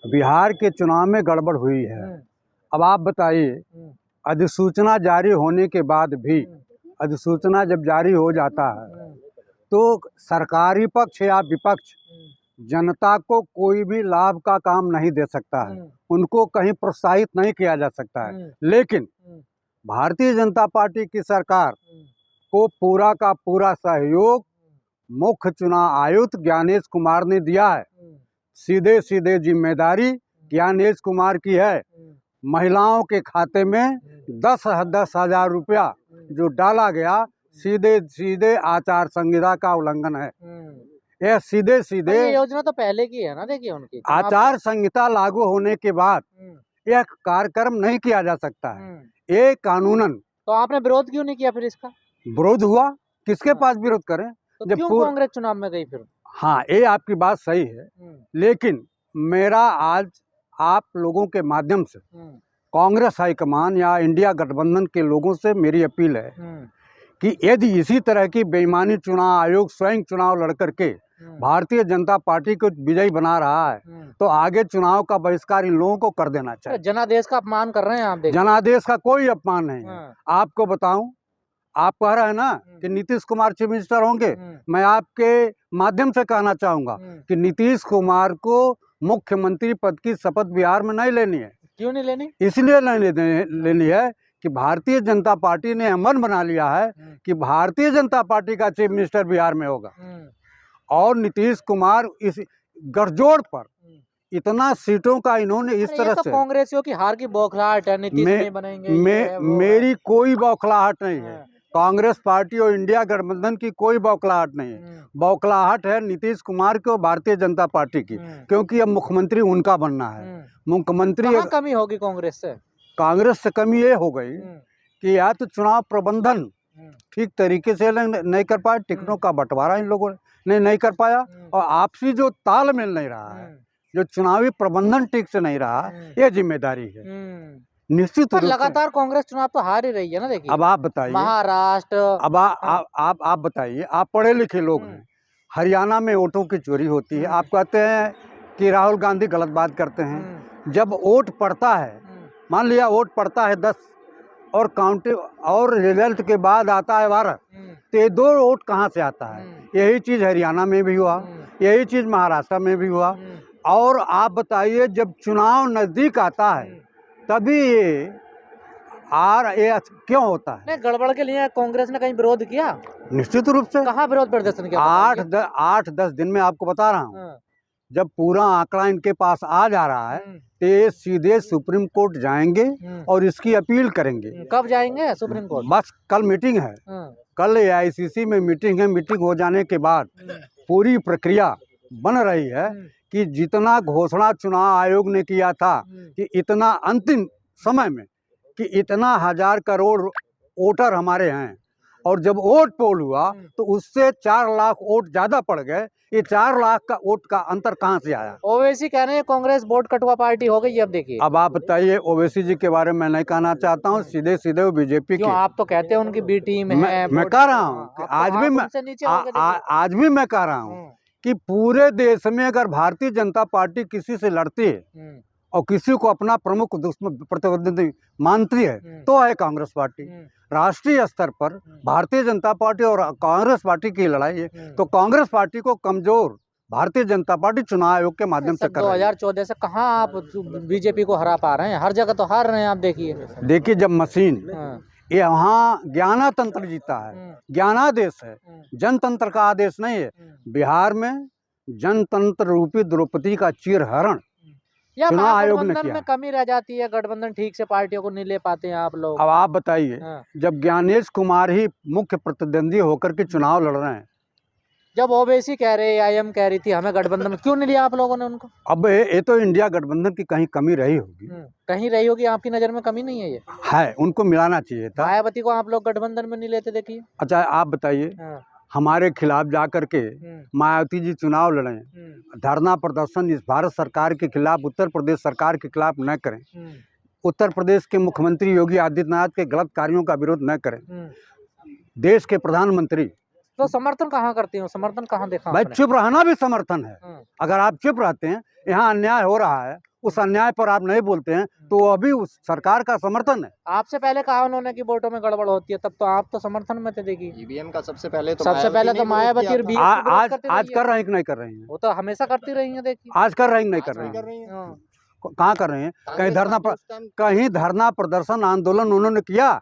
बिहार के चुनाव में गड़बड़ हुई है। अब आप बताइए, अधिसूचना जारी होने के बाद भी, अधिसूचना जब जारी हो जाता है तो सरकारी पक्ष या विपक्ष जनता को कोई भी लाभ का काम नहीं दे सकता है, उनको कहीं प्रोत्साहित नहीं किया जा सकता है। लेकिन भारतीय जनता पार्टी की सरकार को पूरा का पूरा सहयोग मुख्य चुनाव आयुक्त ज्ञानेश कुमार ने दिया है। सीधे सीधे जिम्मेदारी ज्ञानेश कुमार की है। महिलाओं के खाते में 10,000 रुपया जो डाला गया, सीधे सीधे आचार संहिता का उल्लंघन है। यह सीधे सीधे ये योजना तो पहले की है ना, देखिए उनकी आचार संहिता लागू होने के बाद यह कार्यक्रम नहीं किया जा सकता है। ये कानूनन। तो आपने विरोध क्यों नहीं किया फिर इसका? विरोध हुआ, किसके पास विरोध करें? तो क्यों कांग्रेस चुनाव में गई फिर? हाँ, ये आपकी बात सही है, लेकिन मेरा आज आप लोगों के माध्यम से कांग्रेस हाईकमान या इंडिया गठबंधन के लोगों से मेरी अपील है कि यदि इसी तरह की बेईमानी चुनाव आयोग स्वयं चुनाव लड़ करके भारतीय जनता पार्टी को विजयी बना रहा है तो आगे चुनाव का बहिष्कार इन लोगों को कर देना चाहिए। जनादेश का अपमान कर रहे हैं आप। जनादेश का कोई अपमान नहीं है। आपको बताऊं, आप कह रहे हैं ना कि नीतीश कुमार चीफ मिनिस्टर होंगे, मैं आपके माध्यम से कहना चाहूंगा कि नीतीश कुमार को मुख्यमंत्री पद की शपथ बिहार में नहीं लेनी है। क्यों नहीं लेनी? इसलिए नहीं लेनी है कि भारतीय जनता पार्टी ने मन बना लिया है कि भारतीय जनता पार्टी का चीफ मिनिस्टर बिहार में होगा। और नीतीश कुमार इस गठजोड़ पर इतना सीटों का इन्होंने इस तरह से, कांग्रेसियों की हार की बौखलाहट है, नीतीश नहीं बनेंगे, मेरी कोई बौखलाहट नहीं है। कांग्रेस पार्टी और इंडिया गठबंधन की कोई बौखलाहट नहीं है। बौखलाहट है नीतीश कुमार की और भारतीय जनता पार्टी की, क्योंकि अब मुख्यमंत्री उनका बनना है। मुख्यमंत्री कहाँ कमी होगी कांग्रेस से? कांग्रेस से कमी ये हो गई कि या तो चुनाव प्रबंधन ठीक तरीके से नहीं कर पाए, टिकटों का बंटवारा इन लोगों ने नहीं कर पाया, और आपसी जो तालमेल नहीं रहा है, जो चुनावी प्रबंधन ठीक से नहीं रहा, ये जिम्मेदारी है। निश्चित रूप से लगातार कांग्रेस चुनाव तो हार ही रही है ना। देखिए अब आप बताइए, महाराष्ट्र, अब आप बताइए, आप पढ़े लिखे लोग हैं, हरियाणा में वोटों की चोरी होती है। आप कहते हैं कि राहुल गांधी गलत बात करते हैं। जब वोट पड़ता है, मान लिया वोट पड़ता है 10 और काउंटिंग और रिजल्ट के बाद आता है 12, तो ये 2 वोट कहाँ से आता है? यही चीज़ हरियाणा में भी हुआ, यही चीज़ महाराष्ट्र में भी हुआ। और आप बताइए, जब चुनाव नज़दीक आता है तभी ये क्यों होता है? नहीं, गड़बड़ के लिए कांग्रेस ने कहीं विरोध किया? निश्चित रूप से। कहाँ विरोध प्रदर्शन किया? 8-10 दिन में आपको बता रहा हूँ। जब पूरा आंकड़ा इनके पास आ जा रहा है तो ये सीधे सुप्रीम कोर्ट जाएंगे और इसकी अपील करेंगे। कब जाएंगे सुप्रीम कोर्ट? बस कल मीटिंग है, कल AICC में मीटिंग है। मीटिंग हो जाने के बाद पूरी प्रक्रिया बन रही है कि जितना घोषणा चुनाव आयोग ने किया था कि इतना अंतिम समय में कि इतना 1000 करोड़ वोटर हमारे हैं, और जब वोट पोल हुआ तो उससे 4 लाख वोट ज्यादा पड़ गए। ये 4 लाख का वोट का अंतर कहाँ से आया? ओवैसी कह रहे हैं कांग्रेस वोट कटवा पार्टी हो गई। अब देखिए, अब आप बताइए, ओवैसी जी के बारे में नहीं कहना चाहता हूँ, सीधे सीधे वो बीजेपी की। आप तो कहते हैं उनकी बी टीम है। मैं कह रहा हूँ कि आज भी मैं कह रहा हूँ कि पूरे देश में अगर भारतीय जनता पार्टी किसी से लड़ती है और किसी को अपना प्रमुख दुश्मन प्रतिद्वंदी मानती है तो है कांग्रेस पार्टी। राष्ट्रीय स्तर पर भारतीय जनता पार्टी और कांग्रेस पार्टी की लड़ाई है, तो कांग्रेस पार्टी को कमजोर भारतीय जनता पार्टी चुनाव आयोग के माध्यम से कर रही है। 2014 से कहाँ आप बीजेपी को हरा पा रहे हैं? हर जगह तो हार रहे हैं आप। देखिए जब मशीन यहाँ ज्ञानातंत्र जीता है, ज्ञानादेश है, जनतंत्र का आदेश नहीं है। बिहार में जनतंत्र रूपी द्रौपदी का चीरहरण चुनाव आयोग ने किया। में कमी रह जाती है, गठबंधन ठीक से पार्टियों को नहीं ले पाते हैं आप लोग। अब आप बताइए, जब ज्ञानेश कुमार ही मुख्य प्रतिद्वंदी होकर के चुनाव लड़ रहे हैं, जब ओवैसी कह रहे, IM कह रही थी हमें गठबंधन में, क्यों नहीं लिया आप लोगों ने उनको? अब ये तो इंडिया गठबंधन की कहीं कमी रही होगी। कहीं रही होगी, आपकी नजर में कमी नहीं है? ये है, उनको मिलाना चाहिए था। मायावती को आप लोग गठबंधन में नहीं लेते, देखिए। अच्छा, आप बताइए, हमारे खिलाफ जाकर के मायावती जी चुनाव लड़े, धरना प्रदर्शन इस भारत सरकार के खिलाफ, उत्तर प्रदेश सरकार के खिलाफ न करें, उत्तर प्रदेश के मुख्यमंत्री योगी आदित्यनाथ के गलत कार्यों का विरोध न करें, देश के प्रधानमंत्री, तो समर्थन कहाँ करते हो? समर्थन कहाँ देखा? भाई चुप रहना भी समर्थन है। अगर आप चुप रहते हैं, यहाँ अन्याय हो रहा है, उस अन्याय पर आप नहीं बोलते हैं तो अभी उस सरकार का समर्थन है। आपसे पहले कहा उन्होंने कि वोटों में गड़बड़ होती है, तब तो आप तो समर्थन में थे। देखिए ईवीएम का सबसे पहले तो मायावती और बीजेपी आज आज कर रहे हैं कि नहीं कर रहे हैं? वो तो हमेशा करती रही है। देखिए आज कर रहे हैं कि नहीं कर रहे हैं? कहाँ कर रहे हैं? कहीं धरना प्रदर्शन आंदोलन उन्होंने किया?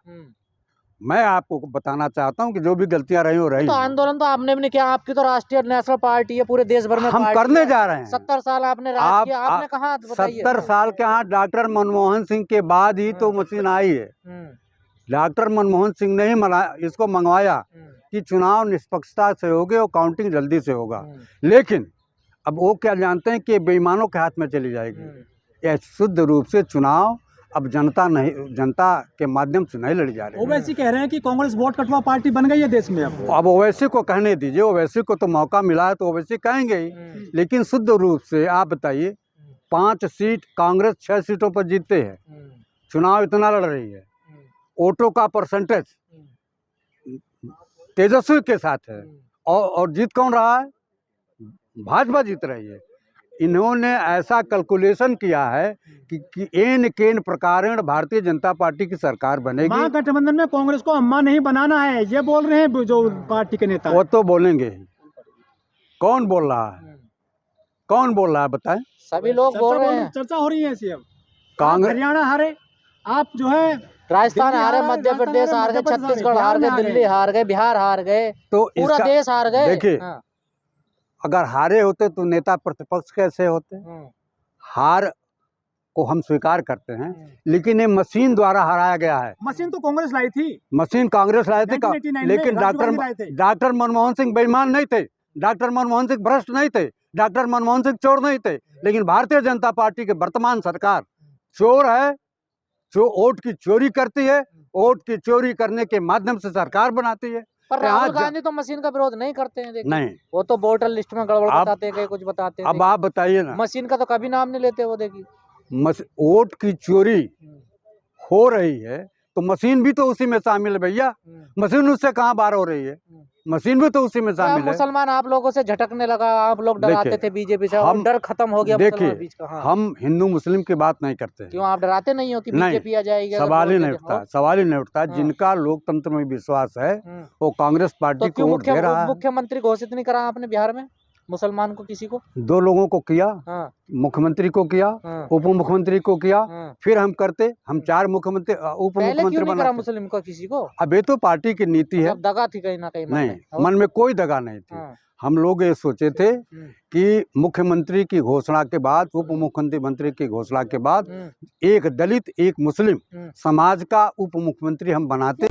मैं आपको बताना चाहता हूँ कि जो भी गलतियां रही हो रही तो आंदोलन तो आपने भी नहीं किया। आपकी तो राष्ट्रीय नेशनल पार्टी है, पूरे देश भर में हम पार्टी करने है। जा रहे हैं। 70 साल आपने राज किया, आपने कहा 70 साल के यहाँ डॉक्टर मनमोहन सिंह के बाद ही तो मशीन आई है। डॉक्टर मनमोहन सिंह ने ही इसको मंगवाया कि चुनाव निष्पक्षता से होगे और काउंटिंग जल्दी से होगा, लेकिन अब वो क्या जानते हैं कि बेईमानों के हाथ में चली जाएगी। यह शुद्ध रूप से चुनाव अब जनता के माध्यम से नहीं लड़ी जा रही। ओवैसी कह रहे हैं कि कांग्रेस वोट कटवा पार्टी बन गई है देश में। अब ओवैसी को कहने दीजिए, ओवैसी को तो मौका मिला है तो ओवैसी कहेंगे ही, लेकिन शुद्ध रूप से आप बताइए 5 सीट कांग्रेस 6 सीटों पर जीतते हैं, चुनाव इतना लड़ रही है, वोटों का परसेंटेज तेजस्वी के साथ है और जीत कौन रहा है? भाजपा जीत रही है। इन्होंने ऐसा कैलकुलेशन किया है कि एन केन प्रकारेण भारतीय जनता पार्टी की सरकार बनेगी। महागठबंधन में कांग्रेस को अम्मा नहीं बनाना है, ये बोल रहे हैं जो पार्टी के नेता। वो तो बोलेंगे ही। कौन बोल रहा है? कौन बोल रहा है बताएं? सभी लोग बोल रहे हैं। चर्चा हो रही है ऐसी। अब कांग्रेस हरियाणा हारे, आप जो है राजस्थान हारे, मध्य प्रदेश हार गए, छत्तीसगढ़ हार गए, दिल्ली हार गए, बिहार हार गए, तो पूरा देश हार गए। देखिए, अगर हारे होते तो नेता प्रतिपक्ष कैसे होते? हार को हम स्वीकार करते हैं, लेकिन ये मशीन द्वारा हराया गया है। मशीन तो कांग्रेस लाई थी, मशीन कांग्रेस लाए थे, लेकिन डॉक्टर मनमोहन सिंह बेईमान नहीं थे, डॉक्टर मनमोहन सिंह भ्रष्ट नहीं थे, डॉक्टर मनमोहन सिंह चोर नहीं थे, लेकिन भारतीय जनता पार्टी की वर्तमान सरकार चोर है, जो वोट की चोरी करती है, वोट की चोरी करने के माध्यम से सरकार बनाती है। पर राहुल गांधी तो मशीन का विरोध नहीं करते हैं। देखिए, नहीं, वो तो वोटर लिस्ट में गड़बड़ बताते हैं, कुछ बताते हैं। अब आप बताइए ना, मशीन का तो कभी नाम नहीं लेते वो। देखिए, वोट की चोरी हो रही है तो मशीन भी तो उसी में शामिल है भैया। मशीन उससे कहाँ बाहर हो रही है? मशीन भी तो उसी में शामिल है। मुसलमान आप लोगों से झटकने लगा, आप लोग डराते थे बीजेपी से, और डर खत्म हो गया। देखिए, हम हिंदू मुस्लिम की बात नहीं करते। क्यों आप डराते नहीं हो कि बीजेपी आ जाएगी? सवाल ही नहीं उठता, सवाल ही नहीं उठता। जिनका लोकतंत्र में विश्वास है वो कांग्रेस पार्टी को वोट दे रहा है। मुख्यमंत्री घोषित नहीं करा आपने बिहार में मुसलमान को? किसी को? 2 लोगों को किया, मुख्यमंत्री को किया, उप मुख्यमंत्री को किया, फिर हम करते, हम 4 मुख्यमंत्री उप मुख्यमंत्री बना। मुस्लिम को किसी को? अब ये तो पार्टी की नीति है। दगा थी कहीं ना कहीं? नहीं, मन में कोई दगा नहीं थी। हम लोग ये सोचे थे कि मुख्यमंत्री की घोषणा के बाद, उप मुख्यमंत्री की घोषणा के बाद एक दलित, एक मुस्लिम समाज का उप मुख्यमंत्री हम बनाते।